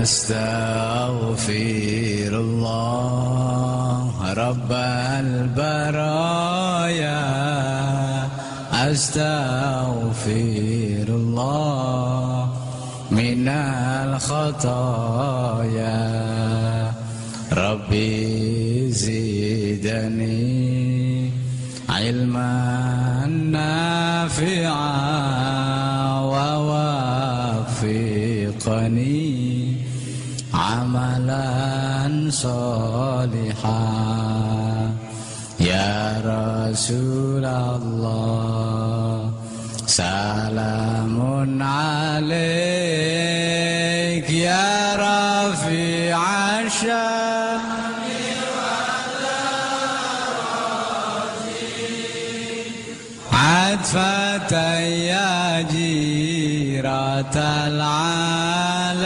أستغفر الله رب البرايا أستغفر الله من الخطايا ربي زدني علما نافعا ووفقني عملا صالحا يا رسول الله سلام عليك يا رفيع الشان عطفة يا جيرة العالم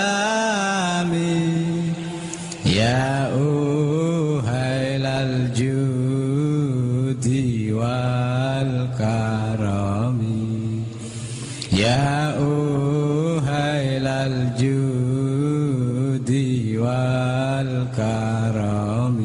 يا أهيل الجود والكرم يا أهيل الجود والكرم.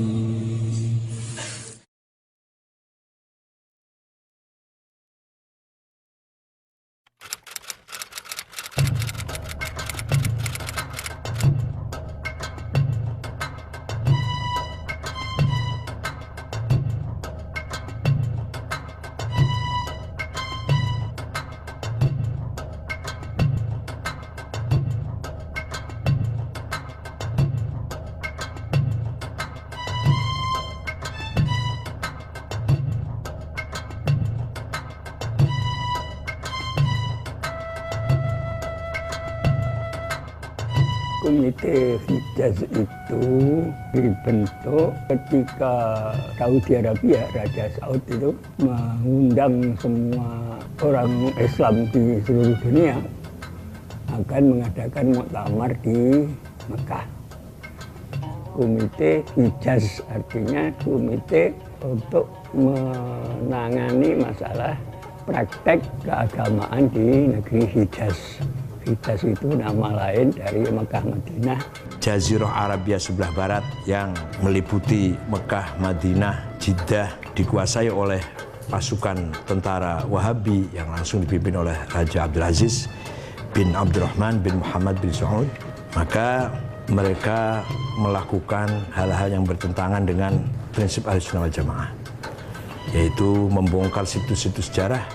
Komite Hijaz itu dibentuk ketika Saudi Arabia, Raja Saud itu mengundang semua orang Islam di seluruh dunia akan mengadakan muktamar di Mekah. Komite Hijaz artinya komite untuk menangani masalah praktek keagamaan di negeri Hijaz. Hijaz itu nama lain dari Mekah Madinah. Jazirah Arabia sebelah barat yang meliputi Mekah, Madinah, Jeddah dikuasai oleh pasukan tentara Wahabi yang langsung dipimpin oleh Raja Abdul Aziz bin Abdurrahman bin Muhammad bin Saud. Maka mereka melakukan hal-hal yang bertentangan dengan prinsip Ahlussunnah wal Jamaah, yaitu membongkar situs-situs sejarah,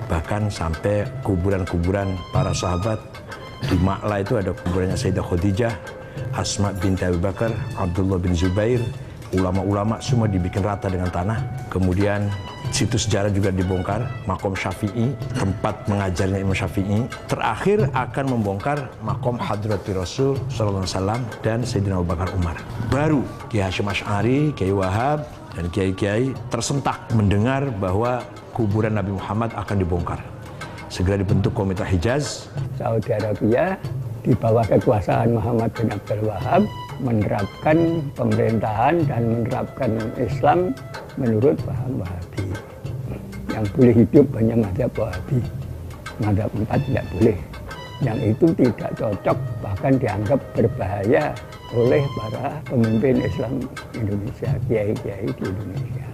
bahkan sampai kuburan-kuburan para sahabat. Di Ma'la itu ada kuburannya Sayyidah Khadijah, Asma binti Abu Bakar, Abdullah bin Zubair, ulama-ulama semua dibikin rata dengan tanah. Kemudian situs sejarah juga dibongkar, makom Syafi'i, tempat mengajarnya Imam Syafi'i. Terakhir akan membongkar makom Hadrati Rasul sallallahu alaihi wasallam dan Sayyidina Abu Bakar Umar. Baru Kiai Hasyim Asy'ari, Kiai Wahab dan kiai-kiai tersentak mendengar bahwa kuburan Nabi Muhammad akan dibongkar. Segera dibentuk Komite Hijaz. Saudi Arabia di bawah kekuasaan Muhammad bin Abdul Wahab menerapkan pemerintahan dan menerapkan Islam menurut paham Wahabi. Yang boleh hidup hanya mazhab Wahabi. Mazhab 4 tidak boleh. Yang itu tidak cocok, bahkan dianggap berbahaya oleh para pemimpin Islam Indonesia, kiai-kiai di Indonesia.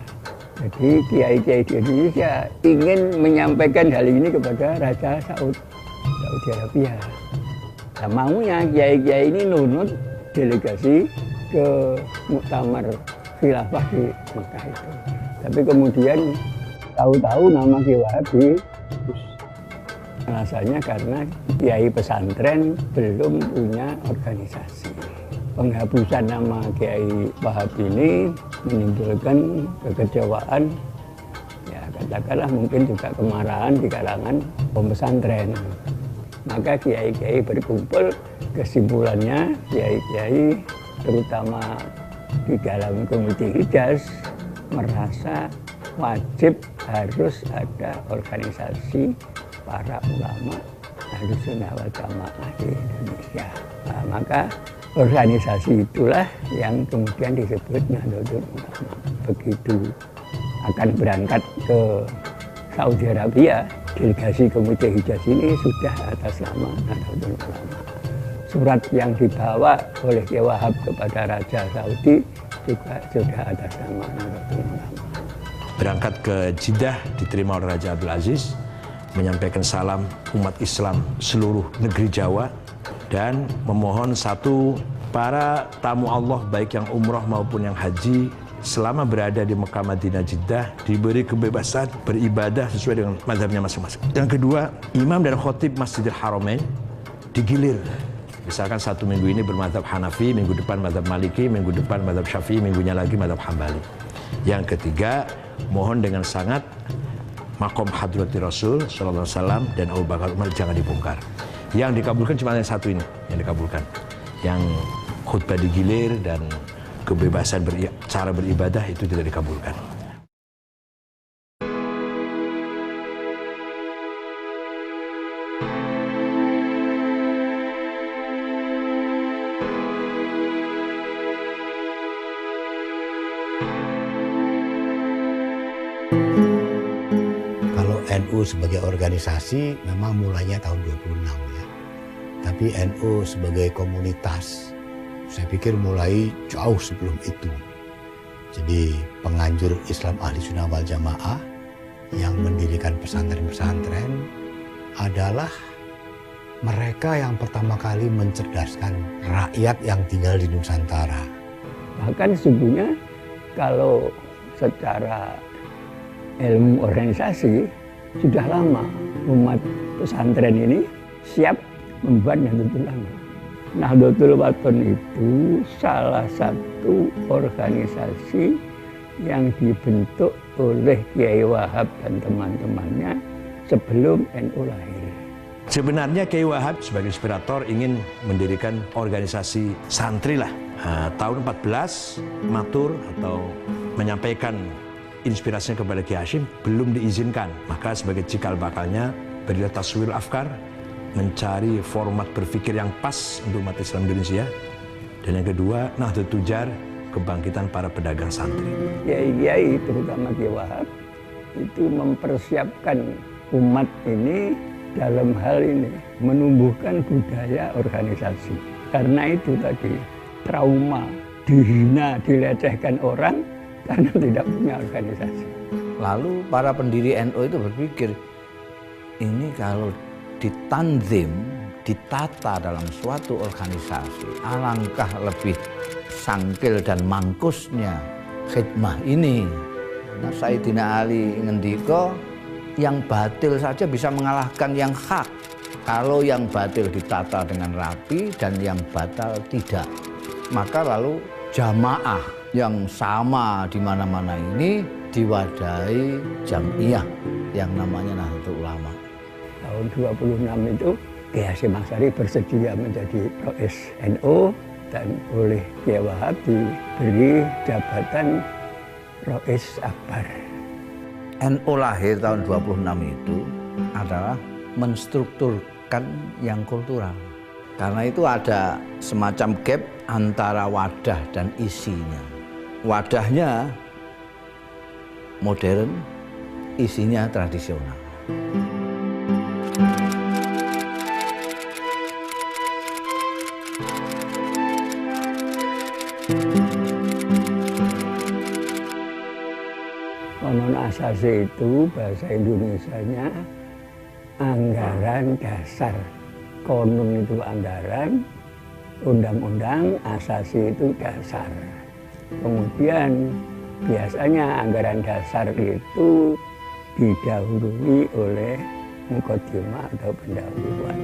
Jadi kiai-kiai di Indonesia ingin menyampaikan hal ini kepada Raja Saudi Arabia. Nah, maunya kiai-kiai ini nunut delegasi ke muktamar khilafah di Mekah itu. Tapi kemudian tahu-tahu nama Kiai Wahabi, alasannya karena kiai pesantren belum punya organisasi. Penghapusan nama Kiai Wahab ini menimbulkan kekecewaan, ya katakanlah mungkin juga kemarahan di kalangan pesantren. Maka kiai-kiai berkumpul, kesimpulannya kiai-kiai terutama di dalam Komite Hijaz merasa wajib harus ada organisasi para ulama Ahlussunnah wal Jamaah di Indonesia. Nah, maka organisasi itulah yang kemudian disebut Nahdlatul Ulama. Begitu akan berangkat ke Saudi Arabia, delegasi Komite Hijaz ini sudah atas nama Nahdlatul Ulama. surat yang dibawa oleh Kiai Wahab kepada Raja Saudi juga sudah atas nama Nahdlatul Ulama. Berangkat ke Jeddah, diterima oleh Raja Abdul Aziz, menyampaikan salam umat Islam seluruh negeri Jawa, dan memohon satu, para tamu Allah baik yang umroh maupun yang haji selama berada di Mekah, Madinah, Jeddah diberi kebebasan beribadah sesuai dengan mazhabnya masing-masing. Yang kedua, imam dan khotib Masjidil Haramain digilir. Misalkan satu minggu ini bermadzhab Hanafi, minggu depan madzhab Maliki, minggu depan madzhab Syafi'i, minggunya lagi madzhab Hambali. Yang ketiga, mohon dengan sangat makom hadrati Rasul sallallahu alaihi wasallam dan Abu Bakar Umar jangan dibongkar. Yang dikabulkan cuma yang satu ini yang dikabulkan. Yang khutbah digilir dan kebebasan cara beribadah itu tidak dikabulkan. Kalau NU sebagai organisasi memang mulainya tahun 26 ya. Tapi NU sebagai komunitas saya pikir mulai jauh sebelum itu. Jadi penganjur Islam Ahli Sunnah wal Jamaah yang mendirikan pesantren-pesantren adalah mereka yang pertama kali mencerdaskan rakyat yang tinggal di Nusantara. Bahkan sesungguhnya kalau secara ilmu organisasi sudah lama umat pesantren ini siap membuat Nahdlatul Ulama. Nahdlatul Wathon itu salah satu organisasi yang dibentuk oleh Kiai Wahab dan teman-temannya sebelum NU lahir. Sebenarnya Kiai Wahab sebagai inspirator ingin mendirikan organisasi santri lah. Tahun 14 matur atau menyampaikan inspirasinya kepada Kiai Hashim belum diizinkan. Maka sebagai cikal bakalnya berilah taswir afkar, mencari format berpikir yang pas untuk umat Islam Indonesia. Dan yang kedua, Nahdlatul Tujar, kebangkitan para pedagang santri. Kiai-kiai terutama Kiai Wahab itu mempersiapkan umat ini dalam hal ini menumbuhkan budaya organisasi. Karena itu tadi trauma, dihina, dilecehkan orang karena tidak punya organisasi. Lalu para pendiri NU itu berpikir, ini kalau ditanzim, ditata dalam suatu organisasi, alangkah lebih sangkil dan mangkusnya khidmah ini. Nah, Sayyidina Ali ngendika, yang batil saja bisa mengalahkan yang hak kalau yang batil ditata dengan rapi dan yang batal tidak. Maka lalu jamaah yang sama di mana-mana ini diwadahi jamiah yang namanya Nahdlatul Ulama. Tahun 26 itu Kiai Hasyim Asy'ari bersedia menjadi Rais NU dan oleh Kiai Wahab diberi jabatan Rais Akbar. NU lahir tahun 26 itu adalah menstrukturkan yang kultural. Karena itu ada semacam gap antara wadah dan isinya. Wadahnya modern, isinya tradisional. Konon asasi itu bahasa Indonesianya anggaran dasar. Konon itu anggaran, undang-undang, asasi itu dasar. Kemudian biasanya anggaran dasar itu didahului oleh muqaddimah atau pendahuluan.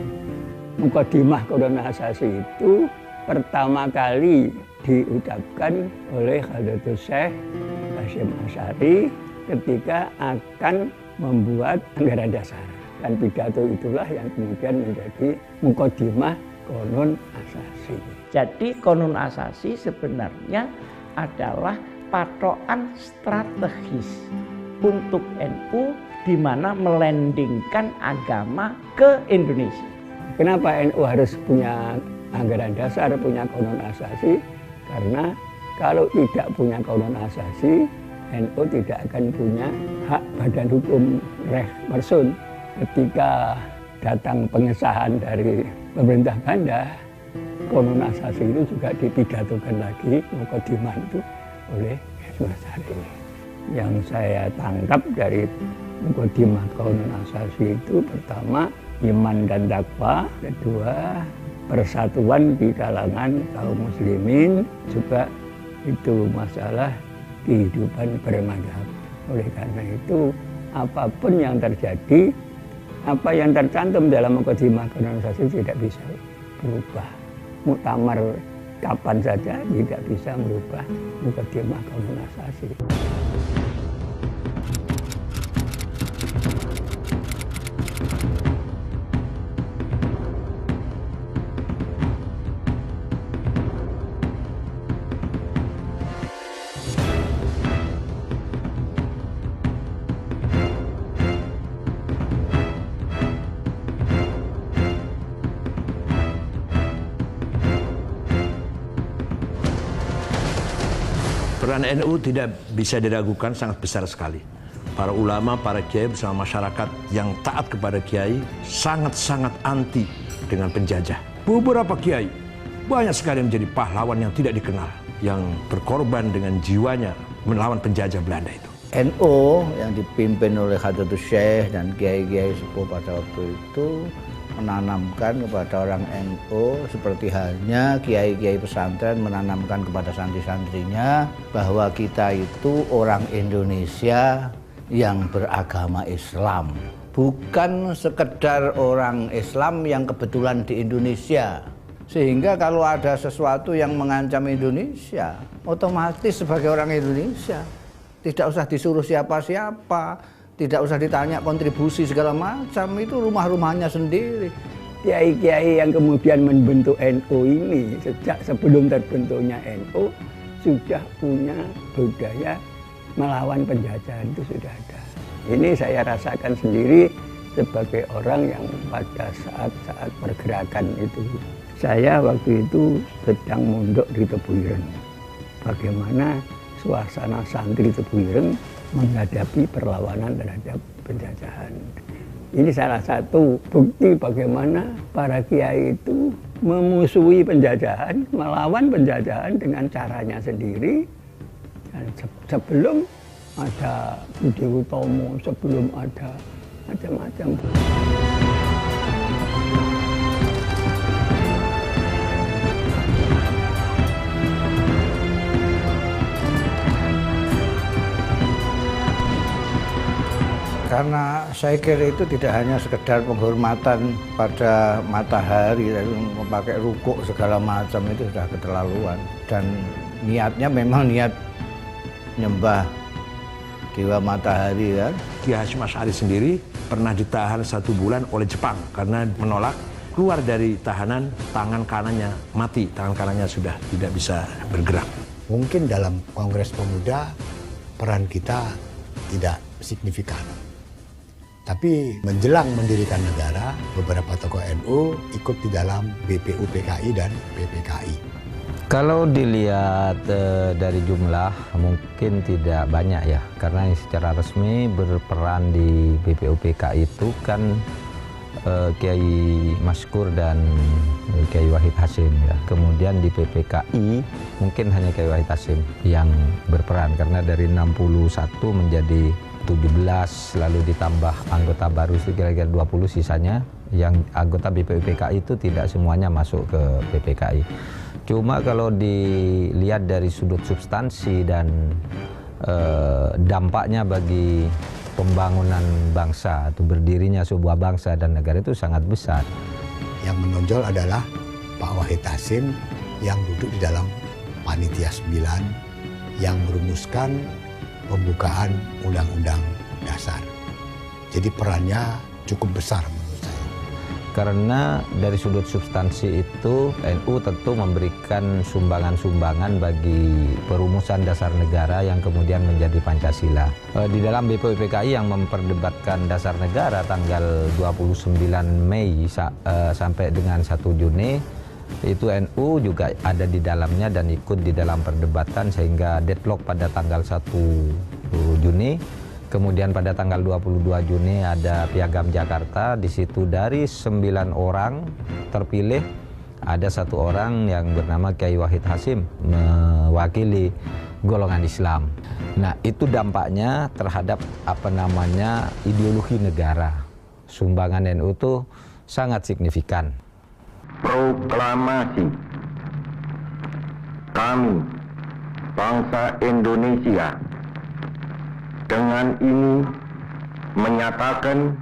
Muqaddimah konon asasi itu pertama kali diucapkan oleh Hadratus Syekh Hasyim Asy'ari ketika akan membuat anggaran dasar. Dan pidato itulah yang kemudian menjadi muqaddimah konon asasi. Jadi konon asasi sebenarnya adalah patokan strategis untuk NU di mana melandingkan agama ke Indonesia. Kenapa NU harus punya anggaran dasar, punya konon asasi? Karena kalau tidak punya konon asasi, NU tidak akan punya hak badan hukum reh mersun. Ketika datang pengesahan dari pemerintah Belanda, Konon Asasi itu juga dipidatokan lagi Muqaddimah itu oleh Mas Syarif. Yang saya tangkap dari Muqaddimah Konon Asasi itu pertama iman dan takwa, kedua persatuan di kalangan kaum muslimin, juga itu masalah kehidupan bermadhab. Oleh karena itu apapun yang terjadi, apa yang tercantum dalam Muqaddimah Konon Asasi tidak bisa berubah. Muktamar kapan saja tidak bisa merubah Muqaddimah Konon Asasi. Peran NU tidak bisa diragukan, sangat besar sekali. Para ulama, para kiai bersama masyarakat yang taat kepada kiai sangat-sangat anti dengan penjajah. Beberapa kiai banyak sekali menjadi pahlawan yang tidak dikenal, yang berkorban dengan jiwanya melawan penjajah Belanda itu. NU yang dipimpin oleh Hadratus Syekh dan kiai-kiai sepuh pada waktu itu menanamkan kepada orang NU seperti halnya kiai-kiai pesantren menanamkan kepada santri-santrinya bahwa kita itu orang Indonesia yang beragama Islam, bukan sekedar orang Islam yang kebetulan di Indonesia. Sehingga kalau ada sesuatu yang mengancam Indonesia, otomatis sebagai orang Indonesia tidak usah disuruh siapa-siapa, tidak usah ditanya kontribusi segala macam, itu rumah-rumahnya sendiri. Kiai-kiai yang kemudian membentuk NU ini sejak sebelum terbentuknya NU sudah punya budaya melawan penjajahan, itu sudah ada. Ini saya rasakan sendiri sebagai orang yang pada saat-saat pergerakan itu. Saya waktu itu sedang mondok di Tebuireng. Bagaimana suasana santri Tebuireng menghadapi perlawanan terhadap penjajahan. Ini salah satu bukti bagaimana para kiai itu memusuhi penjajahan, melawan penjajahan dengan caranya sendiri. Dan sebelum ada Budi Utomo, sebelum ada macam-macam. Karena saya kira itu tidak hanya sekedar penghormatan pada matahari, memakai rukuk segala macam, itu sudah keterlaluan. Dan niatnya memang niat nyembah dewa matahari kan. Kiai Hasyim Asy'ari sendiri pernah ditahan 1 bulan oleh Jepang karena menolak keluar dari tahanan, tangan kanannya mati, tangan kanannya sudah tidak bisa bergerak. Mungkin dalam Kongres Pemuda peran kita tidak signifikan. Tapi menjelang mendirikan negara, beberapa tokoh NU ikut di dalam BPUPKI dan PPKI. Kalau dilihat dari jumlah mungkin tidak banyak ya, karena secara resmi berperan di BPUPKI itu kan Kiai Maskur dan Kiai Wahid Hasyim ya. Kemudian di PPKI mungkin hanya Kiai Wahid Hasyim yang berperan, karena dari 61 menjadi 17, lalu ditambah anggota baru itu kira-kira 20, sisanya yang anggota BPUPKI itu tidak semuanya masuk ke PPKI. Cuma kalau dilihat dari sudut substansi dan dampaknya bagi pembangunan bangsa atau berdirinya sebuah bangsa dan negara itu sangat besar. Yang menonjol adalah Pak Wahid Hasyim yang duduk di dalam Panitia 9 yang merumuskan pembukaan Undang-Undang Dasar. Jadi perannya cukup besar menurut saya. Karena dari sudut substansi itu NU tentu memberikan sumbangan-sumbangan bagi perumusan dasar negara yang kemudian menjadi Pancasila. Di dalam BPUPKI yang memperdebatkan dasar negara tanggal 29 Mei sampai dengan 1 Juni, itu NU juga ada di dalamnya dan ikut di dalam perdebatan sehingga deadlock pada tanggal 1 Juni. Kemudian pada tanggal 22 Juni ada Piagam Jakarta. Di situ dari 9 orang terpilih ada satu orang yang bernama Kiai Wahid Hasyim mewakili golongan Islam. Nah, itu dampaknya terhadap ideologi negara. Sumbangan NU itu sangat signifikan. Proklamasi kami bangsa Indonesia dengan ini menyatakan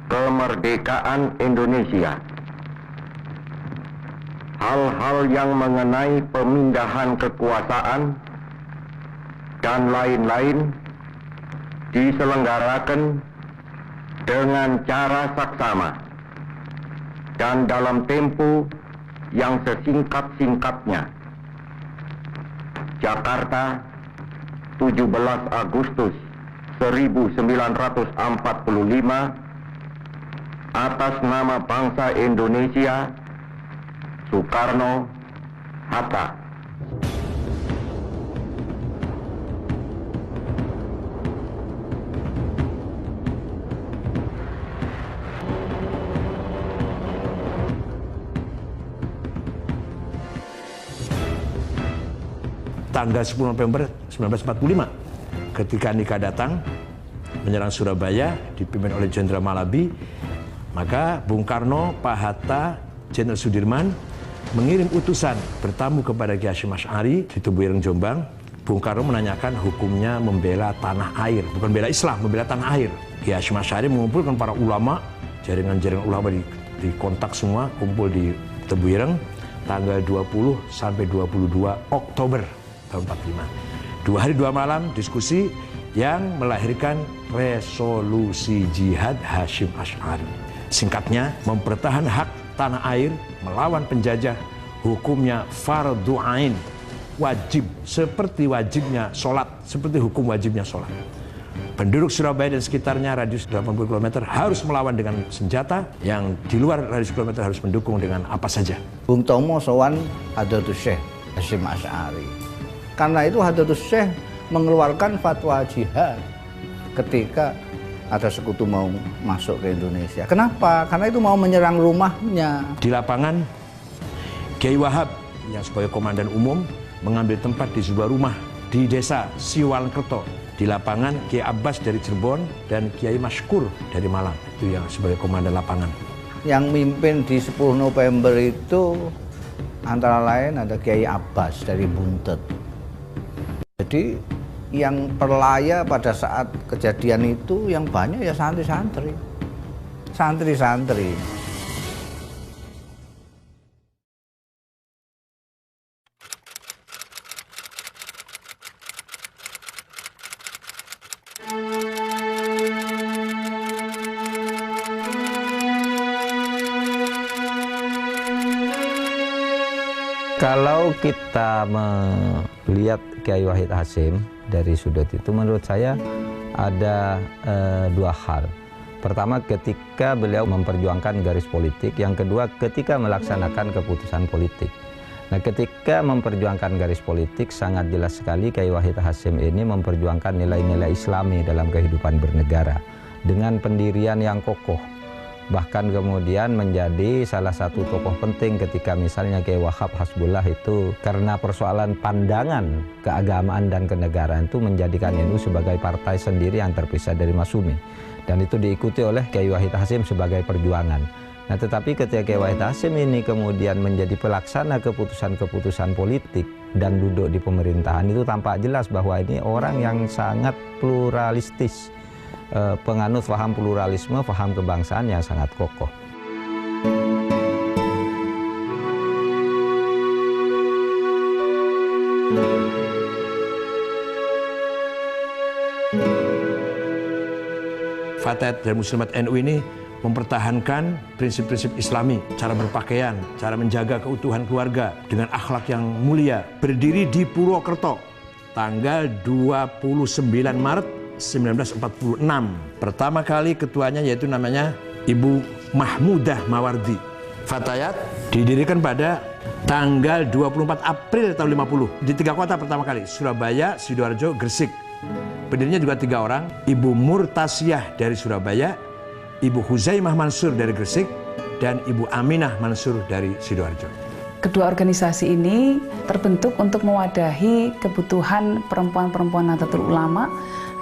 kemerdekaan Indonesia. Hal-hal yang mengenai pemindahan kekuasaan dan lain-lain diselenggarakan dengan cara saksama dan dalam tempo yang sesingkat-singkatnya. Jakarta, 17 Agustus 1945, atas nama bangsa Indonesia, Soekarno, Hatta. Tanggal 10 November 1945, ketika Nika datang menyerang Surabaya dipimpin oleh Jenderal Malabi, maka Bung Karno, Pak Hatta, Jenderal Sudirman mengirim utusan bertamu kepada Kiai Hasyim Asy'ari di Tebuireng, Jombang. Bung Karno menanyakan hukumnya membela tanah air, bukan bela Islam, membela tanah air. Kiai Hasyim Asy'ari mengumpulkan para ulama, jaringan-jaringan ulama di kontak semua, kumpul di Tebuireng tanggal 20 sampai 22 Oktober tahun 45. 2 hari 2 malam diskusi yang melahirkan resolusi jihad Hasyim Asy'ari. Singkatnya, mempertahankan hak tanah air melawan penjajah, hukumnya fardhu ain, wajib, seperti wajibnya sholat, seperti hukum wajibnya sholat. Penduduk Surabaya dan sekitarnya radius 80 km harus melawan dengan senjata, yang di luar radius kilometer harus mendukung dengan apa saja. Bung Tomo sowan Hadratus Syekh Hasyim Asy'ari. Karena itu Hadratus Syekh mengeluarkan fatwa jihad ketika ada sekutu mau masuk ke Indonesia. Kenapa? Karena itu mau menyerang rumahnya. Di lapangan, Kiai Wahab yang sebagai komandan umum mengambil tempat di sebuah rumah di desa Siwalkerto. Di lapangan, Kiai Abbas dari Cirebon dan Kiai Maskur dari Malang. Itu yang sebagai komandan lapangan. Yang mimpin di 10 November itu antara lain ada Kiai Abbas dari Buntet. Jadi yang perlaya pada saat kejadian itu yang banyak ya santri-santri. Santri-santri. Kalau kita melihat Kiai Wahid Hasyim dari sudut itu, menurut saya ada 2 hal. Pertama, ketika beliau memperjuangkan garis politik. Yang kedua, ketika melaksanakan keputusan politik. Nah, ketika memperjuangkan garis politik, sangat jelas sekali Kiai Wahid Hasyim ini memperjuangkan nilai-nilai Islami dalam kehidupan bernegara dengan pendirian yang kokoh. Bahkan kemudian menjadi salah satu tokoh penting ketika misalnya Kiai Wahab Hasbullah itu karena persoalan pandangan keagamaan dan kenegaraan itu menjadikan NU sebagai partai sendiri yang terpisah dari Masyumi. Dan itu diikuti oleh Kiai Wahid Hasyim sebagai perjuangan. Nah, tetapi ketika Kiai Wahid Hasyim ini kemudian menjadi pelaksana keputusan-keputusan politik dan duduk di pemerintahan, itu tampak jelas bahwa ini orang yang sangat pluralistis. Penganut paham pluralisme, paham kebangsaan yang sangat kokoh. Fatayat dan Muslimat NU ini mempertahankan prinsip-prinsip Islami, cara berpakaian, cara menjaga keutuhan keluarga dengan akhlak yang mulia. Berdiri di Purwokerto, tanggal 29 Maret 1946. Pertama kali ketuanya yaitu namanya Ibu Mahmudah Mawardi. Fatayat didirikan pada tanggal 24 April tahun 50 di 3 kota pertama kali, Surabaya, Sidoarjo, Gresik. Pendirinya juga 3 orang, Ibu Murtasiyah dari Surabaya, Ibu Huzaimah Mansur dari Gresik, dan Ibu Aminah Mansur dari Sidoarjo. Kedua organisasi ini terbentuk untuk mewadahi kebutuhan perempuan-perempuan Nahdlatul Ulama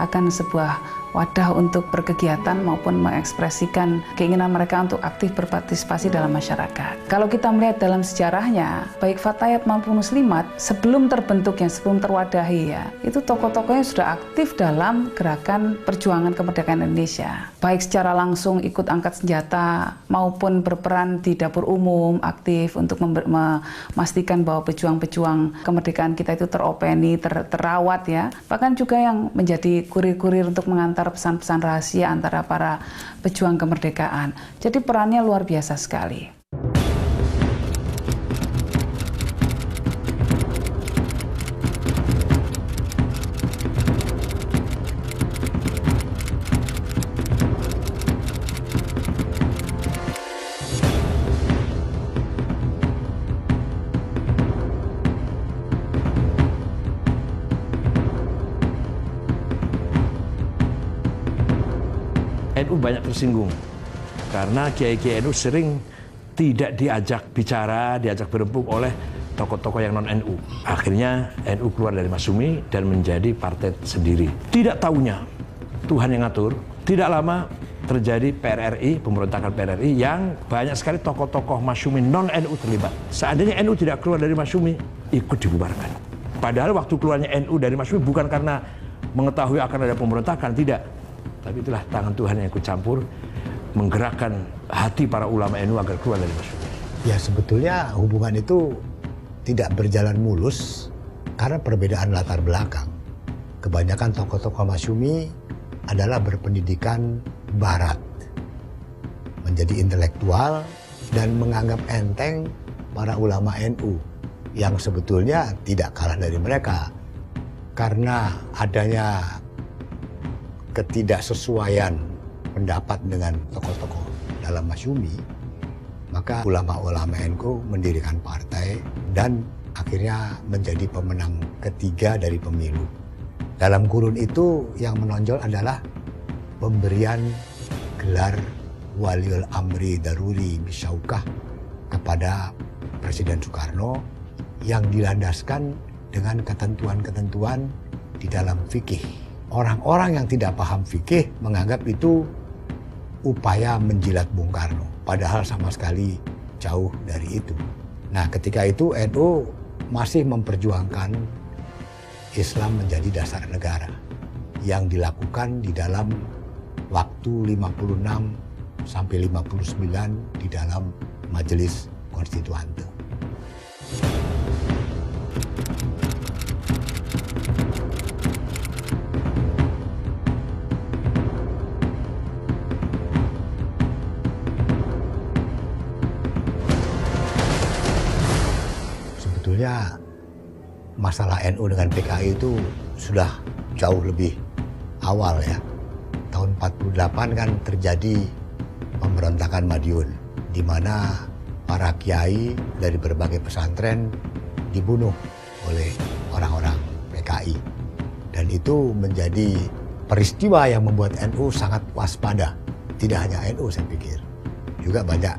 akan sebuah wadah untuk berkegiatan maupun mengekspresikan keinginan mereka untuk aktif berpartisipasi dalam masyarakat. Kalau kita melihat dalam sejarahnya, baik Fatayat maupun Muslimat sebelum terbentuknya, sebelum terwadahi ya, itu tokoh-tokohnya sudah aktif dalam gerakan perjuangan kemerdekaan Indonesia. Baik secara langsung ikut angkat senjata maupun berperan di dapur umum, aktif untuk memastikan bahwa pejuang-pejuang kemerdekaan kita itu teropeni, terawat ya. Bahkan juga yang menjadi kurir-kurir untuk mengantar pesan-pesan rahasia antara para pejuang kemerdekaan. Jadi perannya luar biasa sekali. NU banyak tersinggung karena kiai-kiai NU sering tidak diajak bicara, diajak berembuk oleh tokoh-tokoh yang non-NU. Akhirnya NU keluar dari Masyumi dan menjadi partai sendiri. Tidak tahunya Tuhan yang ngatur, tidak lama terjadi PRRI, pemberontakan PRRI yang banyak sekali tokoh-tokoh Masyumi non-NU terlibat. Seandainya NU tidak keluar dari Masyumi, ikut dibubarkan. Padahal waktu keluarnya NU dari Masyumi bukan karena mengetahui akan ada pemberontakan, tidak. Tapi itulah tangan Tuhan yang ikut campur, menggerakkan hati para ulama NU agar keluar dari Masyumi. Ya sebetulnya hubungan itu tidak berjalan mulus karena perbedaan latar belakang. Kebanyakan tokoh-tokoh Masyumi adalah berpendidikan barat, menjadi intelektual dan menganggap enteng para ulama NU yang sebetulnya tidak kalah dari mereka. Karena adanya ketidaksesuaian pendapat dengan tokoh-tokoh dalam Masyumi, maka ulama-ulama NU mendirikan partai dan akhirnya menjadi pemenang ketiga dari pemilu. Dalam kurun itu yang menonjol adalah pemberian gelar Waliul Amri Daruri Bisyaukah kepada Presiden Soekarno yang dilandaskan dengan ketentuan-ketentuan di dalam fikih. Orang-orang yang tidak paham fikih menganggap itu upaya menjilat Bung Karno, padahal sama sekali jauh dari itu. Nah, ketika itu NU masih memperjuangkan Islam menjadi dasar negara yang dilakukan di dalam waktu 56 sampai 59 di dalam Majelis Konstituante. Sebetulnya masalah NU dengan PKI itu sudah jauh lebih awal ya. Tahun 48 kan terjadi pemberontakan Madiun, di mana para kiai dari berbagai pesantren dibunuh oleh orang-orang PKI. Dan itu menjadi peristiwa yang membuat NU sangat waspada. Tidak hanya NU saya pikir, juga banyak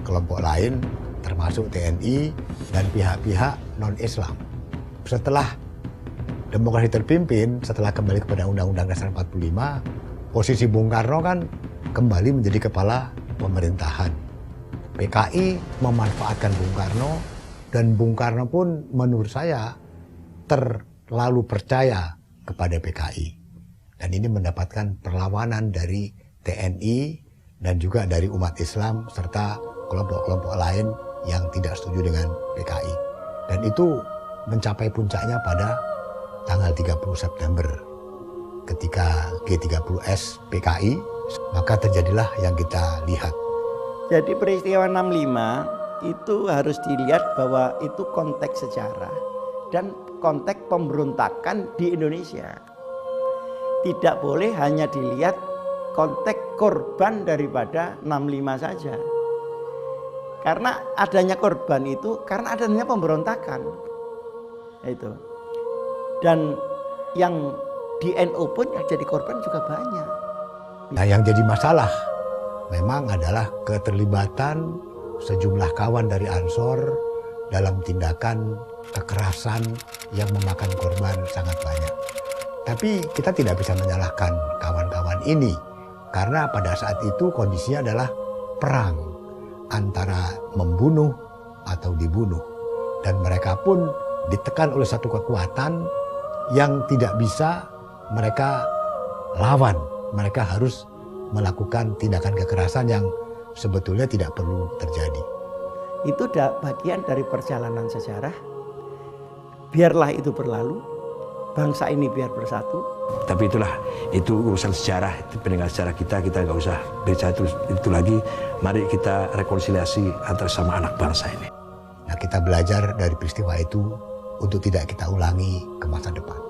kelompok lain termasuk TNI dan pihak-pihak non-Islam. Setelah demokrasi terpimpin, setelah kembali kepada Undang-Undang Dasar 45, posisi Bung Karno kan kembali menjadi kepala pemerintahan. PKI memanfaatkan Bung Karno, dan Bung Karno pun menurut saya terlalu percaya kepada PKI. Dan ini mendapatkan perlawanan dari TNI dan juga dari umat Islam serta kelompok-kelompok lain yang tidak setuju dengan PKI. Dan itu mencapai puncaknya pada tanggal 30 September ketika G30S PKI, maka terjadilah yang kita lihat. Jadi peristiwa 65 itu harus dilihat bahwa itu konteks sejarah dan konteks pemberontakan di Indonesia. Tidak boleh hanya dilihat konteks korban daripada 65 saja. Karena adanya korban itu karena adanya pemberontakan. Itu. Dan yang di NU pun yang jadi korban juga banyak. Nah, yang jadi masalah memang adalah keterlibatan sejumlah kawan dari Ansor dalam tindakan kekerasan yang memakan korban sangat banyak. Tapi kita tidak bisa menyalahkan kawan-kawan ini karena pada saat itu kondisinya adalah perang antara membunuh atau dibunuh. Dan mereka pun ditekan oleh satu kekuatan yang tidak bisa mereka lawan. Mereka harus melakukan tindakan kekerasan yang sebetulnya tidak perlu terjadi. Itu bagian dari perjalanan sejarah. Biarlah itu berlalu, bangsa ini biar bersatu. Tapi itu urusan sejarah, itu peninggalan sejarah kita nggak usah bicara itu lagi. Mari kita rekonsiliasi antara sama anak bangsa ini. Nah, kita belajar dari peristiwa itu untuk tidak kita ulangi ke masa depan.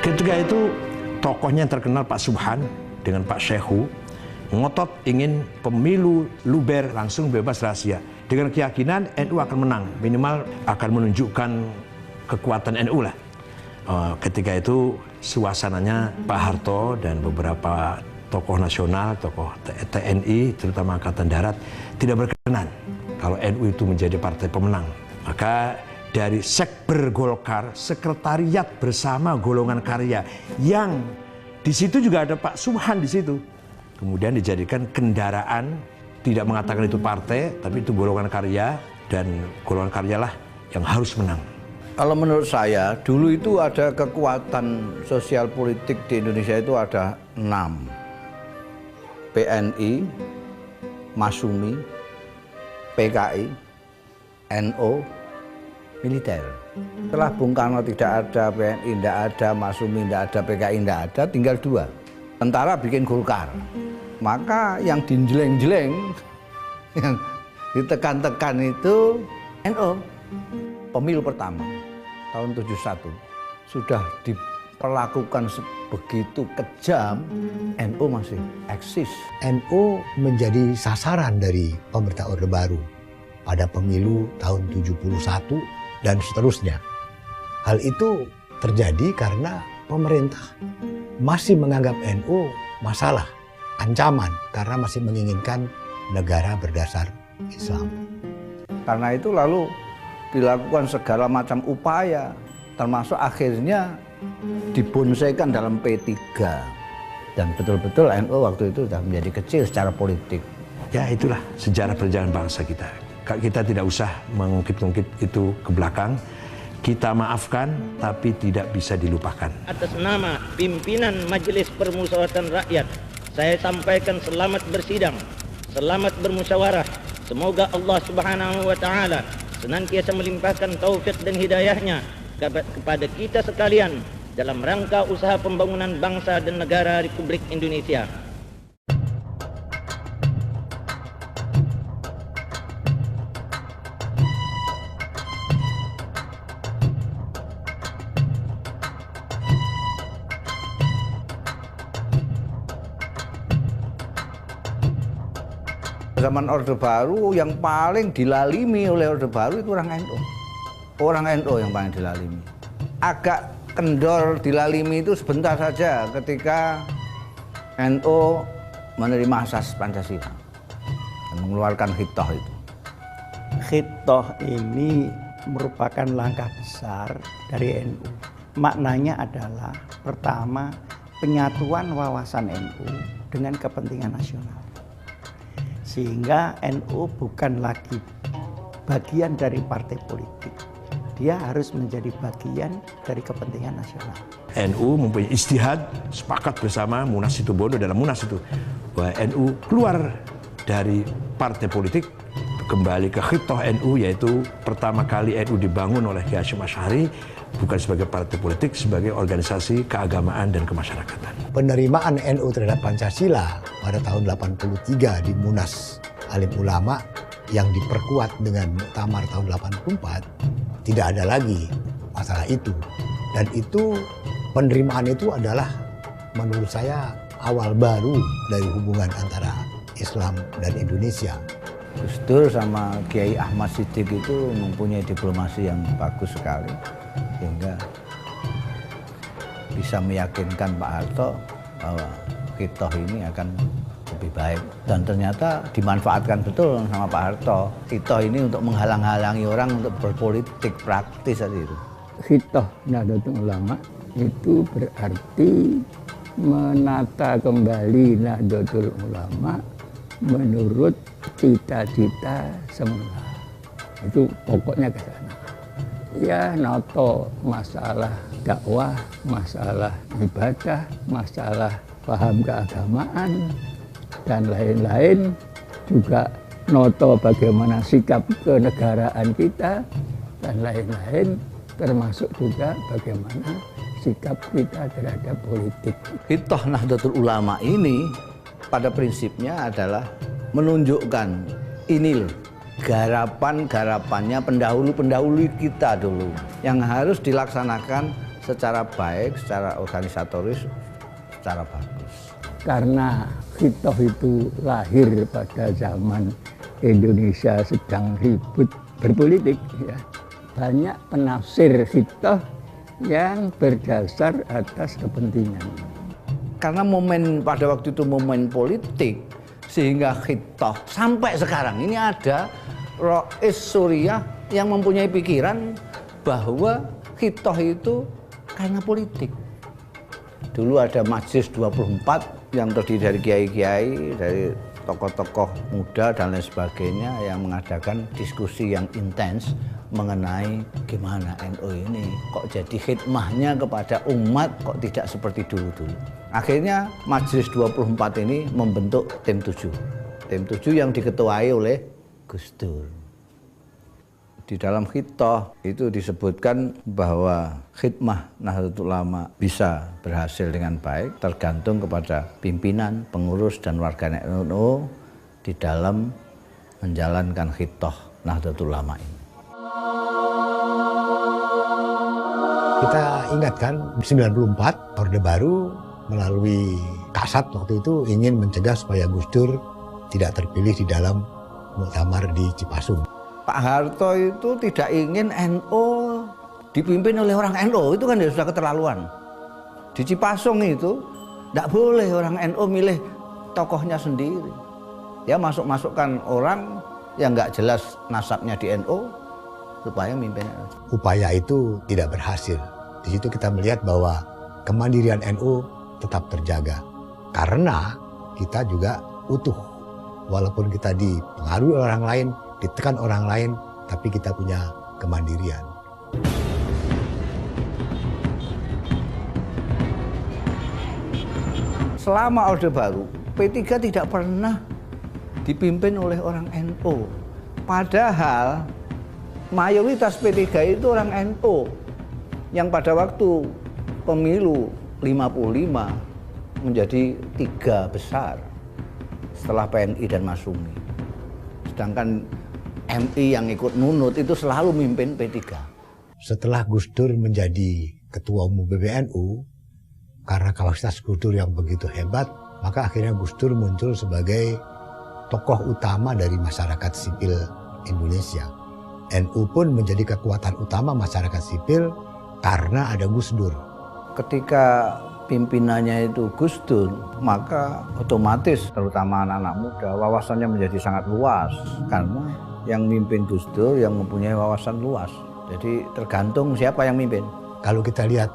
Ketika itu tokohnya yang terkenal Pak Subhan dengan Pak Syekhu ngotot ingin pemilu luber langsung bebas rahasia dengan keyakinan NU akan menang, minimal akan menunjukkan kekuatan NU lah. Ketika itu suasananya Pak Harto dan beberapa tokoh nasional, tokoh TNI terutama Angkatan Darat tidak berkenan kalau NU itu menjadi partai pemenang. Maka dari Sekber Golkar, sekretariat bersama golongan karya yang di situ juga ada Pak Subhan di situ. Kemudian dijadikan kendaraan, tidak mengatakan itu partai, tapi itu golongan karya dan golongan karyalah yang harus menang. Kalau menurut saya, dulu itu ada kekuatan sosial politik di Indonesia itu ada 6. PNI, Masumi, PKI, NU, militer. Setelah Bung Karno tidak ada, PNI tidak ada, Masumi tidak ada, PKI tidak ada, tinggal 2. Tentara bikin Golkar. Maka yang dijeleng-jeleng, yang ditekan-tekan itu NU. Pemilu pertama tahun 71 sudah diperlakukan begitu kejam, NU masih eksis. NU menjadi sasaran dari pemerintah Orde Baru pada pemilu tahun 71 dan seterusnya. Hal itu terjadi karena pemerintah masih menganggap NU masalah, ancaman, karena masih menginginkan negara berdasar Islam. Karena itu lalu dilakukan segala macam upaya, termasuk akhirnya dibonsaikan dalam P3. Dan betul-betul NU waktu itu sudah menjadi kecil secara politik. Ya itulah sejarah perjalanan bangsa kita. Kita tidak usah mengungkit-ungkit itu ke belakang. Kita maafkan, tapi tidak bisa dilupakan. Atas nama pimpinan Majelis Permusyawaratan Rakyat, saya sampaikan selamat bersidang, selamat bermusyawarah. Semoga Allah Subhanahu wa Ta'ala senantiasa melimpahkan taufik dan hidayahnya kepada kita sekalian dalam rangka usaha pembangunan bangsa dan negara Republik Indonesia. Zaman Orde Baru yang paling dilalimi oleh Orde Baru itu orang NU. Orang NU yang paling dilalimi. Agak kendor dilalimi itu sebentar saja ketika NU menerima asas Pancasila dan mengeluarkan Khitoh itu. Khitoh ini merupakan langkah besar dari NU. Maknanya adalah pertama penyatuan wawasan NU dengan kepentingan nasional. Sehingga NU bukan lagi bagian dari partai politik. Dia harus menjadi bagian dari kepentingan nasional. NU mempunyai ijtihad, sepakat bersama Munas Situbondo dalam Munas itu bahwa NU keluar dari partai politik, kembali ke Khitoh NU, yaitu pertama kali NU dibangun oleh Kiai Hasyim Asy'ari bukan sebagai partai politik, sebagai organisasi keagamaan dan kemasyarakatan. Penerimaan NU terhadap Pancasila pada tahun 83 di Munas Alim Ulama yang diperkuat dengan Muktamar tahun 84, tidak ada lagi masalah itu. Dan itu penerimaan itu adalah menurut saya awal baru dari hubungan antara Islam dan Indonesia. Gus Dur sama Kiai Ahmad Siddiq itu mempunyai diplomasi yang bagus sekali, sehingga bisa meyakinkan Pak Harto bahwa Khitoh ini akan lebih baik. Dan ternyata dimanfaatkan betul sama Pak Harto. Khitoh ini untuk menghalang-halangi orang untuk berpolitik praktis saja itu. Khitoh Nahdlatul Ulama itu berarti menata kembali Nahdlatul Ulama menurut cita-cita semula. Itu pokoknya ke sana. Ya, noto masalah dakwah, masalah ibadah, masalah paham keagamaan, dan lain-lain. Juga noto bagaimana sikap kenegaraan kita, dan lain-lain, termasuk juga bagaimana sikap kita terhadap politik. Khitoh Nahdlatul Ulama ini pada prinsipnya adalah menunjukkan ini loh, garapan-garapannya pendahulu-pendahulu kita dulu yang harus dilaksanakan secara baik, secara organisatoris, secara bagus. Karena Khitoh itu lahir pada zaman Indonesia sedang ribut berpolitik, ya. Banyak penafsir Khitoh yang berdasar atas kepentingan. Karena pada waktu itu momen politik, sehingga Khitoh sampai sekarang ini ada Rois Suriah yang mempunyai pikiran bahwa Khitoh itu karena politik. Dulu ada Majelis 24 yang terdiri dari kiai-kiai, dari tokoh-tokoh muda dan lain sebagainya yang mengadakan diskusi yang intens mengenai gimana NU ini kok jadi khidmahnya kepada umat kok tidak seperti dulu-dulu. Akhirnya Majelis 24 ini membentuk tim 7. Tim 7 yang diketuai oleh Gus Dur. Di dalam Khitoh itu disebutkan bahwa khidmah Nahdlatul Ulama bisa berhasil dengan baik tergantung kepada pimpinan, pengurus dan warganet NU di dalam menjalankan Khitoh Nahdlatul Ulama ini. Kita ingatkan 94 Orde Baru melalui Kasat waktu itu ingin mencegah supaya Gus Dur tidak terpilih di dalam muktamar di Cipasung. Pak Harto itu tidak ingin NU dipimpin oleh orang NU, itu kan ya sudah keterlaluan. Di Cipasung itu tidak boleh orang NU milih tokohnya sendiri. Ya masukkan orang yang nggak jelas nasabnya di NU supaya mimpin NU. Upaya itu tidak berhasil. Di situ kita melihat bahwa kemandirian NU tetap terjaga. Karena kita juga utuh. Walaupun kita dipengaruhi orang lain, ditekan orang lain, tapi kita punya kemandirian. Selama Orde Baru, P3 tidak pernah dipimpin oleh orang NU. Padahal mayoritas P3 itu orang NU yang pada waktu pemilu 55 menjadi 3 besar setelah PNI dan Masyumi. Sedangkan MI yang ikut nunut itu selalu mimpin P3. Setelah Gus Dur menjadi ketua umum PBNU, karena kapasitas Gus Dur yang begitu hebat, maka akhirnya Gus Dur muncul sebagai tokoh utama dari masyarakat sipil Indonesia. NU pun menjadi kekuatan utama masyarakat sipil karena ada Gus Dur. Ketika pimpinannya itu Gus Dur, maka otomatis terutama anak-anak muda wawasannya menjadi sangat luas karena yang mimpin Gus Dur yang mempunyai wawasan luas. Jadi tergantung siapa yang mimpin. Kalau kita lihat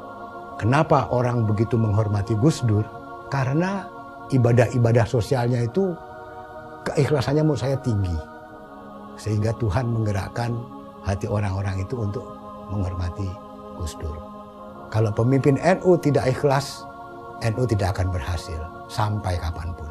kenapa orang begitu menghormati Gus Dur, karena ibadah-ibadah sosialnya itu keikhlasannya menurut saya tinggi. Sehingga Tuhan menggerakkan hati orang-orang itu untuk menghormati Gus Dur. Kalau pemimpin NU tidak ikhlas, NU tidak akan berhasil sampai kapanpun.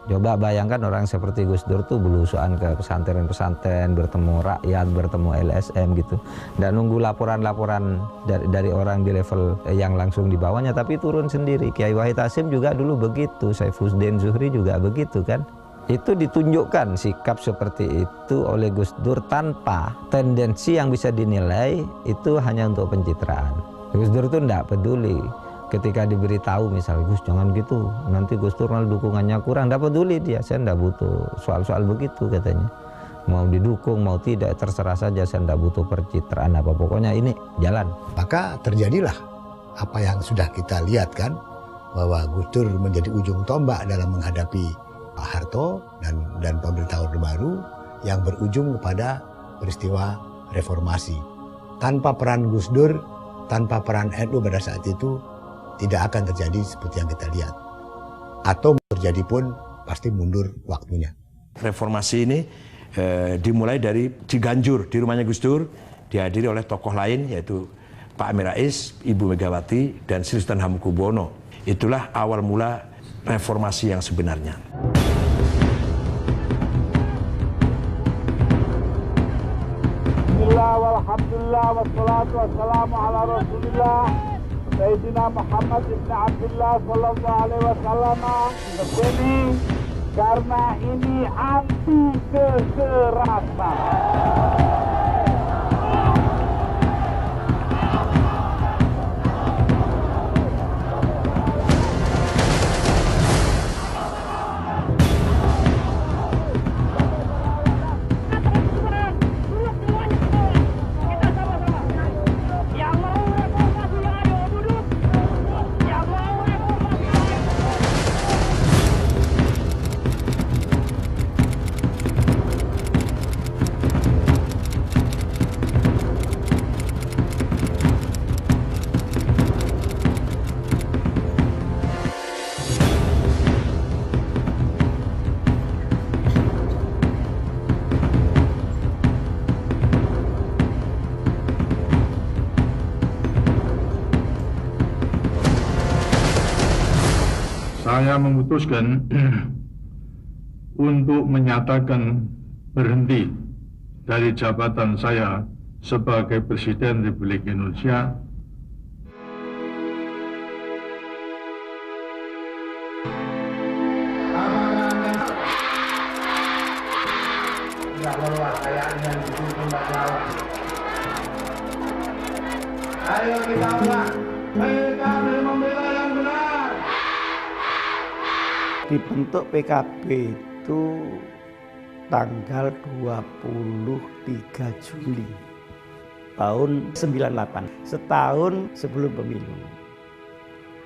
Coba bayangkan orang seperti Gus Dur tuh belusuan ke pesantren-pesantren, bertemu rakyat, bertemu LSM gitu. Dan nunggu laporan-laporan dari orang di level yang langsung di bawahnya, tapi turun sendiri. Kiai Wahid Hasyim juga dulu begitu, Saifuddin Zuhri juga begitu kan. Itu ditunjukkan sikap seperti itu oleh Gus Dur tanpa tendensi yang bisa dinilai itu hanya untuk pencitraan. Gus Dur itu enggak peduli. Ketika diberitahu misalnya, Gus jangan gitu, nanti Gus Dur malah dukungannya kurang, enggak peduli dia, saya enggak butuh soal-soal begitu katanya. Mau didukung, mau tidak, terserah saja, saya enggak butuh percitraan apa, pokoknya ini jalan. Maka terjadilah apa yang sudah kita lihat kan, bahwa Gus Dur menjadi ujung tombak dalam menghadapi Pak Harto dan pemerintah Orde Baru yang berujung kepada peristiwa reformasi. Tanpa peran Gus Dur, tanpa peran NU pada saat itu, tidak akan terjadi seperti yang kita lihat. Atau terjadi pun pasti mundur waktunya. Reformasi ini dimulai dari Ciganjur, di rumahnya Gus Dur, dihadiri oleh tokoh lain yaitu Pak Amin Rais, Ibu Megawati, dan Sri Sultan Hamengkubuwono. Itulah awal mula reformasi yang sebenarnya. Bismillah, walhamdulillah, wassalatu wassalamu ala rasulillah Sayyidina Muhammad ibn Abdullah sallallahu alaihi wasallam. Ini karena ini anti kekerasan. Saya memutuskan untuk menyatakan berhenti dari jabatan saya sebagai Presiden Republik Indonesia. Ayo kita ulang. PKB membela yang benar. Dibentuk PKB itu tanggal 23 Juli tahun 98, setahun sebelum pemilu.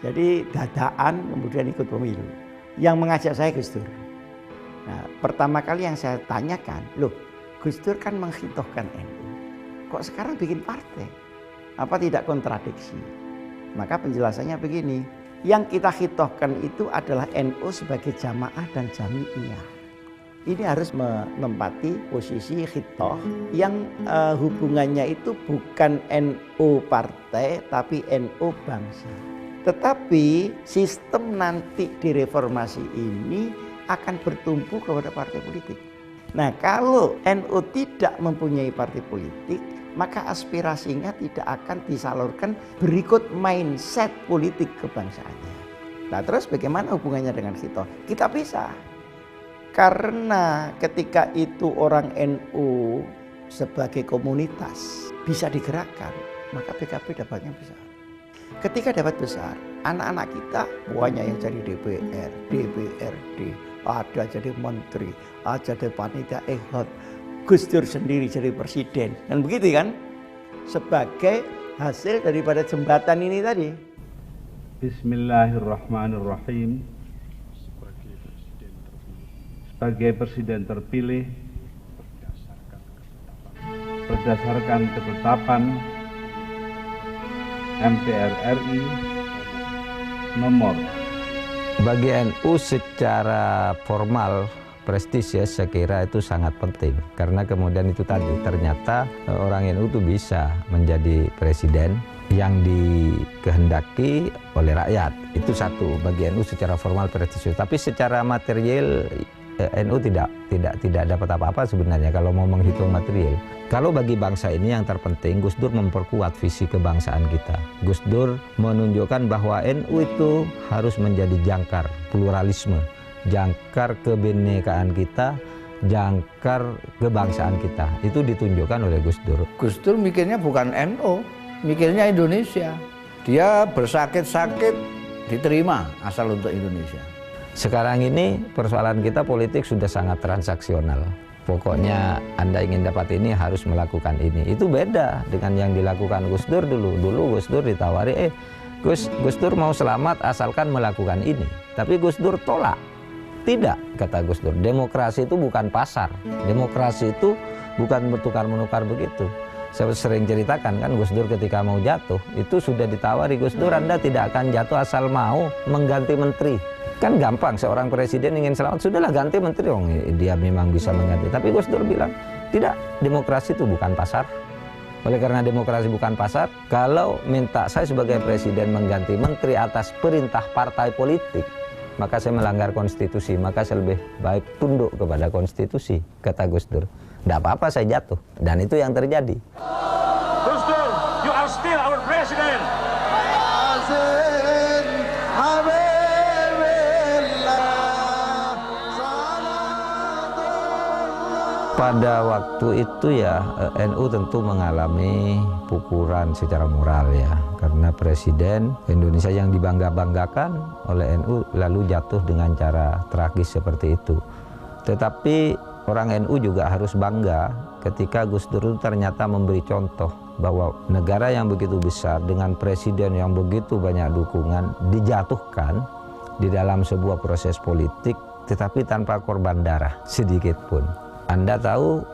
Jadi dadaan kemudian ikut pemilu. Yang mengajak saya Gus Dur. Nah, pertama kali yang saya tanyakan, loh Gus Dur kan menghitohkan NU, kok sekarang bikin partai? Apa tidak kontradiksi? Maka penjelasannya begini, yang kita hitohkan itu adalah NU sebagai jamaah dan jami'iyah. Ini harus menempati posisi hitoh yang hubungannya itu bukan NU partai tapi NU bangsa. Tetapi sistem nanti di reformasi ini akan bertumpu kepada partai politik. Nah, kalau NU tidak mempunyai partai politik, maka aspirasinya tidak akan disalurkan berikut mindset politik kebangsaannya. Nah, terus bagaimana hubungannya dengan hitoh? Kita bisa. Karena ketika itu orang NU sebagai komunitas bisa digerakkan, maka PKB dapatnya besar. Ketika dapat besar, anak-anak kita banyak yang jadi DPR, DPRD, ada jadi menteri, ada jadi panitia ehod, Gus Dur sendiri jadi presiden, dan begitu kan? Sebagai hasil daripada jembatan ini tadi. Bismillahirrahmanirrahim. Sebagai presiden terpilih berdasarkan ketetapan MPR RI nomor. Bagi NU secara formal prestis ya, saya kira itu sangat penting karena kemudian itu tadi ternyata orang NU itu bisa menjadi presiden yang dikehendaki oleh rakyat. Itu satu, bagi NU secara formal prestisius. Tapi secara material NU tidak dapat apa-apa sebenarnya kalau mau menghitung material. Kalau bagi bangsa ini yang terpenting, Gus Dur memperkuat visi kebangsaan kita. Gus Dur menunjukkan bahwa NU itu harus menjadi jangkar pluralisme, jangkar kebinekaan kita, jangkar kebangsaan kita. Itu ditunjukkan oleh Gus Dur. Gus Dur mikirnya bukan NU, mikirnya Indonesia. Dia bersakit-sakit diterima asal untuk Indonesia. Sekarang ini persoalan kita politik sudah sangat transaksional. Pokoknya Anda ingin dapat ini harus melakukan ini. Itu beda dengan yang dilakukan Gus Dur dulu. Dulu Gus Dur ditawari, Gus Dur mau selamat asalkan melakukan ini. Tapi Gus Dur tolak. Tidak, kata Gus Dur. Demokrasi itu bukan pasar. Demokrasi itu bukan bertukar-menukar begitu. Saya sering ceritakan kan Gus Dur ketika mau jatuh, itu sudah ditawari, Gus Dur Anda tidak akan jatuh asal mau mengganti menteri. Kan gampang, seorang presiden ingin selamat, sudahlah ganti menteri, dia memang bisa mengganti. Tapi Gus Dur bilang, tidak, demokrasi itu bukan pasar. Oleh karena demokrasi bukan pasar, kalau minta saya sebagai presiden mengganti menteri atas perintah partai politik, maka saya melanggar konstitusi, maka saya lebih baik tunduk kepada konstitusi, kata Gus Dur. Tidak apa-apa saya jatuh, dan itu yang terjadi. Gus Dur, you are still our president. Pada waktu itu ya NU tentu mengalami pukulan secara moral ya, karena presiden Indonesia yang dibangga-banggakan oleh NU lalu jatuh dengan cara tragis seperti itu. Tetapi orang NU juga harus bangga ketika Gus Dur itu ternyata memberi contoh bahwa negara yang begitu besar dengan presiden yang begitu banyak dukungan dijatuhkan di dalam sebuah proses politik, tetapi tanpa korban darah sedikit pun. Anda tahu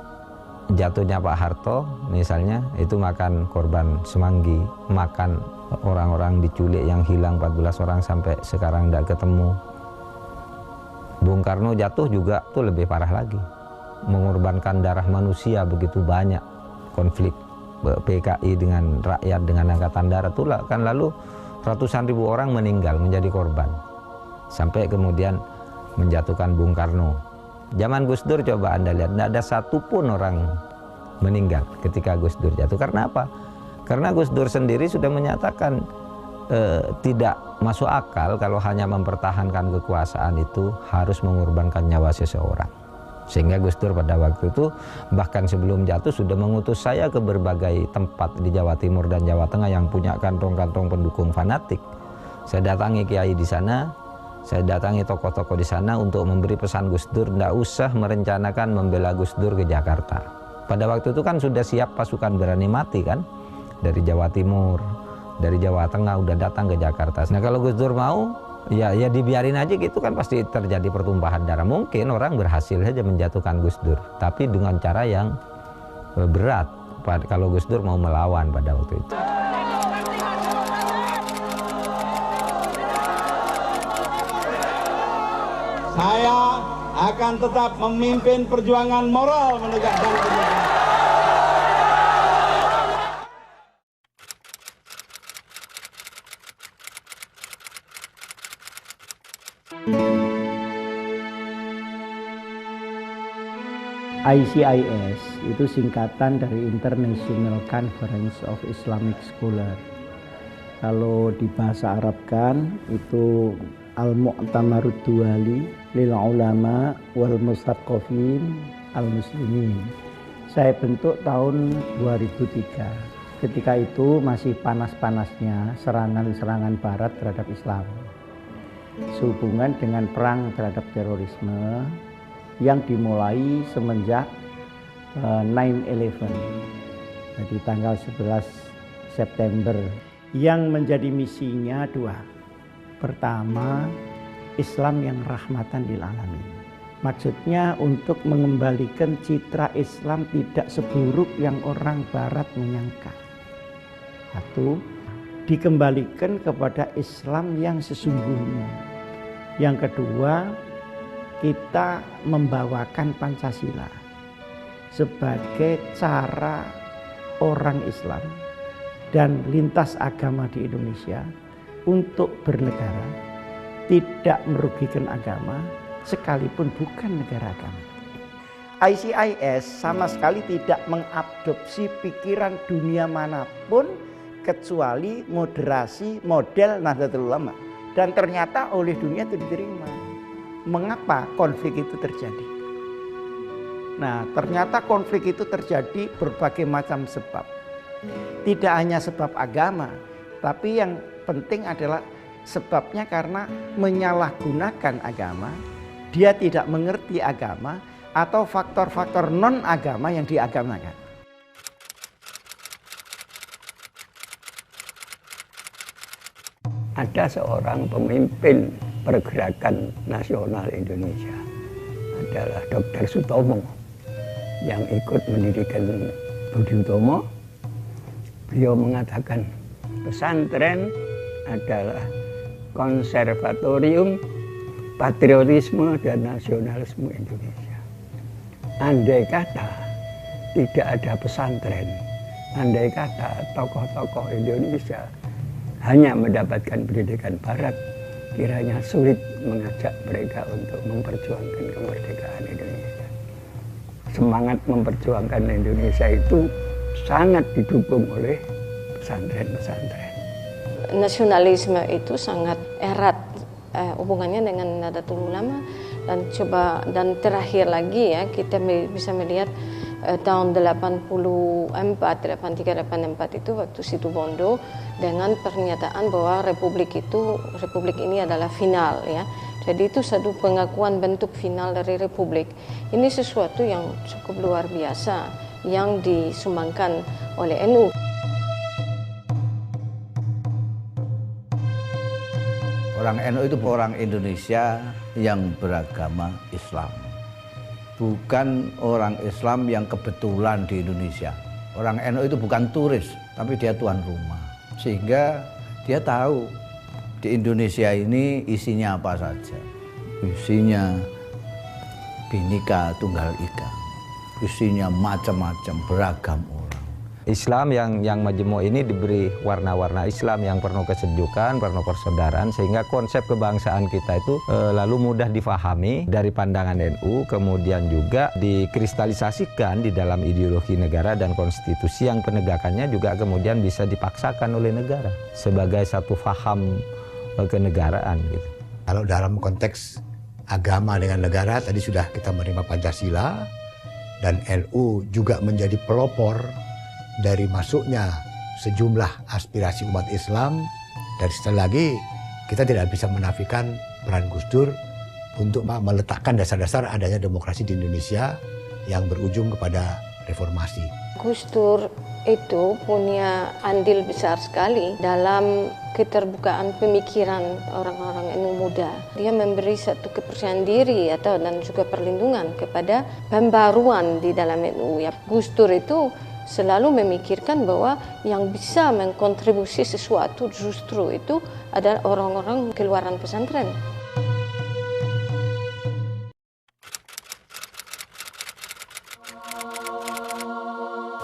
jatuhnya Pak Harto misalnya itu makan korban Semanggi, makan orang-orang diculik yang hilang 14 orang sampai sekarang tidak ketemu. Bung Karno jatuh juga itu lebih parah lagi, mengorbankan darah manusia begitu banyak, konflik PKI dengan rakyat dengan angkatan darat itu kan, lalu ratusan ribu orang meninggal menjadi korban sampai kemudian menjatuhkan Bung Karno. Zaman Gus Dur coba Anda lihat, tidak ada satupun orang meninggal ketika Gus Dur jatuh. Karena apa? Karena Gus Dur sendiri sudah menyatakan tidak masuk akal kalau hanya mempertahankan kekuasaan itu harus mengorbankan nyawa seseorang. Sehingga Gus Dur pada waktu itu bahkan sebelum jatuh sudah mengutus saya ke berbagai tempat di Jawa Timur dan Jawa Tengah yang punya kantong-kantong pendukung fanatik. Saya datangi kiai di sana, saya datangi tokoh-tokoh di sana untuk memberi pesan Gus Dur tidak usah merencanakan membela Gus Dur ke Jakarta. Pada waktu itu kan sudah siap pasukan berani mati kan, dari Jawa Timur, dari Jawa Tengah udah datang ke Jakarta. Nah kalau Gus Dur mau ya dibiarin aja gitu kan, pasti terjadi pertumpahan darah. Mungkin orang berhasil saja menjatuhkan Gus Dur, tapi dengan cara yang berat kalau Gus Dur mau melawan pada waktu itu. Saya akan tetap memimpin perjuangan moral menegakkan kebenaran. ICIS itu singkatan dari International Conference of Islamic Scholars. Kalau di bahasa Arab kan itu Al-Mu'tamarud Duwali lil Ulama wal Mustaqofin al-Muslimin. Saya bentuk tahun 2003. Ketika itu masih panas-panasnya serangan-serangan barat terhadap Islam, sehubungan dengan perang terhadap terorisme yang dimulai semenjak 9/11, jadi tanggal 11 September, yang menjadi misinya dua. Pertama, Islam yang rahmatan lil alamin. Maksudnya untuk mengembalikan citra Islam tidak seburuk yang orang barat menyangka. Satu, dikembalikan kepada Islam yang sesungguhnya. Yang kedua, kita membawakan Pancasila sebagai cara orang Islam dan lintas agama di Indonesia untuk bernegara, tidak merugikan agama sekalipun bukan negara agama. ICIS sama sekali tidak mengadopsi pikiran dunia manapun kecuali moderasi model Nahdlatul Ulama, dan ternyata oleh dunia itu diterima. Mengapa konflik itu terjadi? Nah, ternyata konflik itu terjadi berbagai macam sebab. Tidak hanya sebab agama, Tapi yang penting adalah sebabnya karena menyalahgunakan agama, dia tidak mengerti agama, atau faktor-faktor non-agama yang diagamakan. Ada seorang pemimpin pergerakan nasional Indonesia, adalah Dr. Sutomo, yang ikut mendirikan Budi Utomo. Beliau mengatakan pesantren adalah konservatorium patriotisme dan nasionalisme Indonesia. Andai kata tidak ada pesantren, andai kata tokoh-tokoh Indonesia hanya mendapatkan pendidikan barat, kiranya sulit mengajak mereka untuk memperjuangkan kemerdekaan Indonesia. Semangat memperjuangkan Indonesia itu sangat didukung oleh pesantren-pesantren. Nasionalisme itu sangat erat hubungannya dengan Nahdlatul Ulama, dan terakhir lagi ya kita bisa melihat tahun 83-84 itu waktu Situbondo dengan pernyataan bahwa republik ini adalah final ya. Jadi itu satu pengakuan bentuk final dari republik. Ini sesuatu yang cukup luar biasa yang disumbangkan oleh NU. Orang NU itu orang Indonesia yang beragama Islam. Bukan orang Islam yang kebetulan di Indonesia. Orang NU itu bukan turis, tapi dia tuan rumah. Sehingga dia tahu di Indonesia ini isinya apa saja. Isinya Bhinneka Tunggal Ika. Isinya macam-macam, beragam orang. Islam yang majemuk ini diberi warna-warna Islam yang penuh kesejukan, penuh persaudaraan, sehingga konsep kebangsaan kita itu lalu mudah difahami dari pandangan NU, kemudian juga dikristalisasikan di dalam ideologi negara dan konstitusi yang penegakannya juga kemudian bisa dipaksakan oleh negara sebagai satu faham kenegaraan gitu. Kalau dalam konteks agama dengan negara, tadi sudah kita menerima Pancasila, dan NU juga menjadi pelopor dari masuknya sejumlah aspirasi umat Islam. Dan sekali lagi kita tidak bisa menafikan peran Gus Dur untuk meletakkan dasar-dasar adanya demokrasi di Indonesia yang berujung kepada reformasi. Gus Dur itu punya andil besar sekali dalam keterbukaan pemikiran orang-orang NU muda. Dia memberi satu kepercayaan diri dan juga perlindungan kepada pembaruan di dalam NU. Ya, Gus Dur itu selalu memikirkan bahwa yang bisa mengkontribusi sesuatu justru itu adalah orang-orang keluaran pesantren.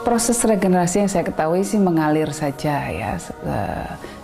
Proses regenerasi yang saya ketahui sih mengalir saja ya,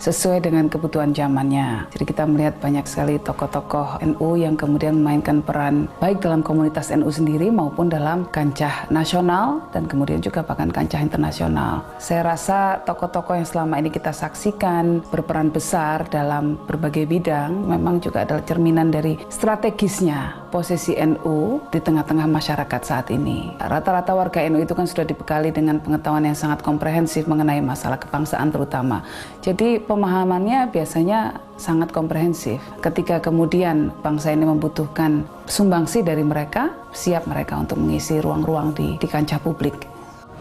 sesuai dengan kebutuhan zamannya. Jadi kita melihat banyak sekali tokoh-tokoh NU yang kemudian memainkan peran baik dalam komunitas NU sendiri maupun dalam kancah nasional dan kemudian juga bahkan kancah internasional. Saya rasa tokoh-tokoh yang selama ini kita saksikan berperan besar dalam berbagai bidang memang juga adalah cerminan dari strategisnya posisi NU di tengah-tengah masyarakat saat ini. Rata-rata warga NU itu kan sudah dibekali dengan pengetahuan yang sangat komprehensif mengenai masalah kebangsaan terutama. Jadi pemahamannya biasanya sangat komprehensif. Ketika kemudian bangsa ini membutuhkan sumbangsi dari mereka, siap mereka untuk mengisi ruang-ruang di kancah publik.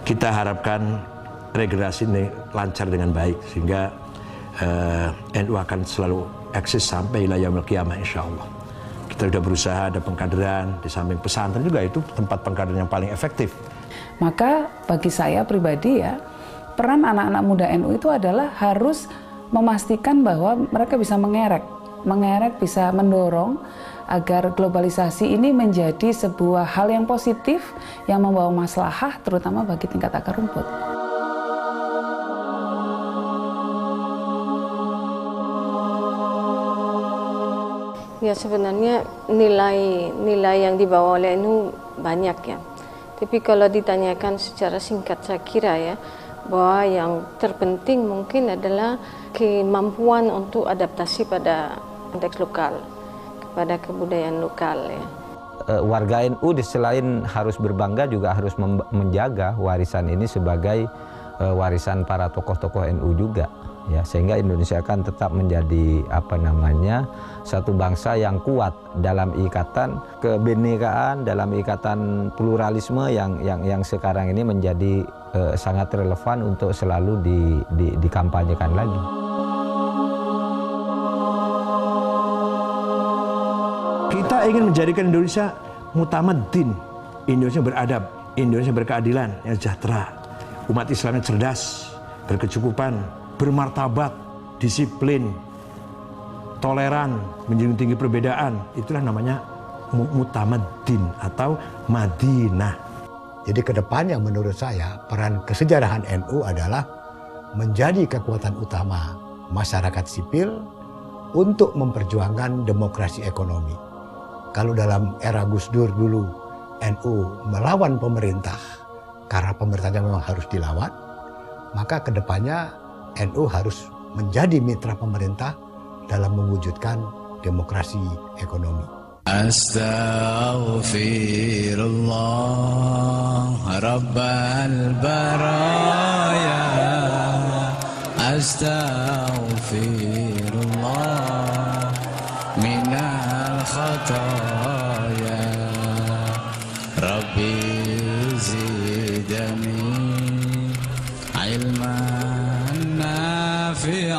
Kita harapkan regenerasi ini lancar dengan baik sehingga NU akan selalu eksis sampai ila yaumil qiyamah insyaallah. Kita sudah berusaha ada pengkaderan, di samping pesantren juga itu tempat pengkaderan yang paling efektif. Maka bagi saya pribadi ya, peran anak-anak muda NU itu adalah harus memastikan bahwa mereka bisa mengerek, bisa mendorong agar globalisasi ini menjadi sebuah hal yang positif yang membawa maslahah terutama bagi tingkat akar rumput. Ya sebenarnya nilai yang dibawa oleh NU banyak ya. Tapi kalau ditanyakan secara singkat saya kira ya bahwa yang terpenting mungkin adalah kemampuan untuk adaptasi pada konteks lokal, kepada kebudayaan lokal ya. Warga NU selain harus berbangga juga harus menjaga warisan ini sebagai warisan para tokoh-tokoh NU juga. ya, sehingga Indonesia akan tetap menjadi satu bangsa yang kuat dalam ikatan kebinekaan, dalam ikatan pluralisme yang sekarang ini menjadi sangat relevan untuk selalu dikampanyekan lagi. Kita ingin menjadikan Indonesia mutamaddin, Indonesia beradab, Indonesia berkeadilan, yang sejahtera, umat Islamnya cerdas, berkecukupan, bermartabat, disiplin, toleran, menjunjung tinggi perbedaan. Itulah namanya mutamaddin atau Madinah. Jadi kedepannya menurut saya peran kesejarahan NU adalah menjadi kekuatan utama masyarakat sipil untuk memperjuangkan demokrasi ekonomi. Kalau dalam era Gus Dur dulu NU melawan pemerintah karena pemerintahnya memang harus dilawan, maka kedepannya NU harus menjadi mitra pemerintah dalam mewujudkan demokrasi ekonomi. Astaghfirullah Rabbal baraya, Astaghfirullah minal khataya, Rabbi zidani ilman nafi'an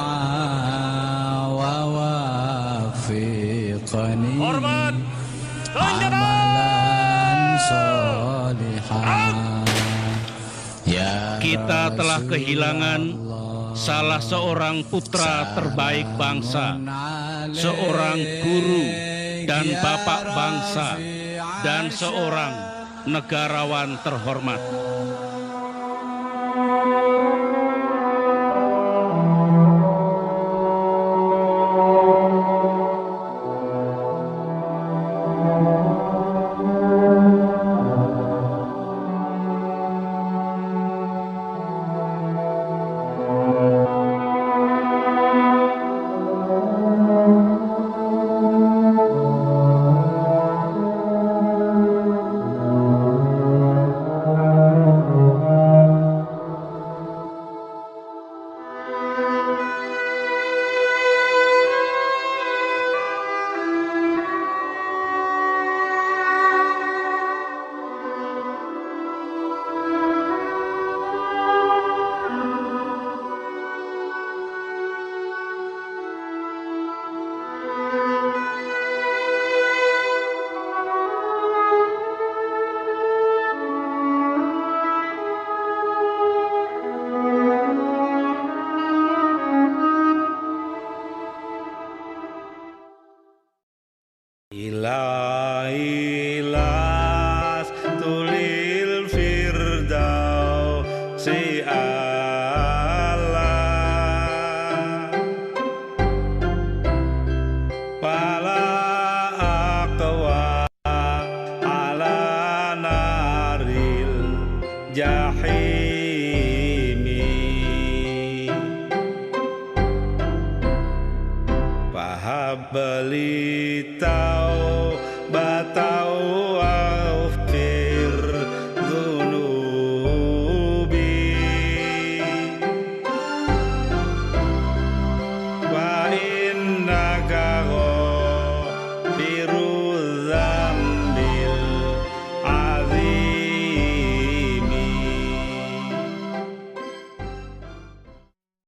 wa wafiqani amalan sholihan. Kita telah kehilangan salah seorang putra terbaik bangsa, seorang guru dan bapak bangsa, dan seorang negarawan terhormat. Ilailas tulil firdausi Allah, pala aqwa ala naril jahimi, pahabali tau batau aufir dhunubi, wa innaka ghafiru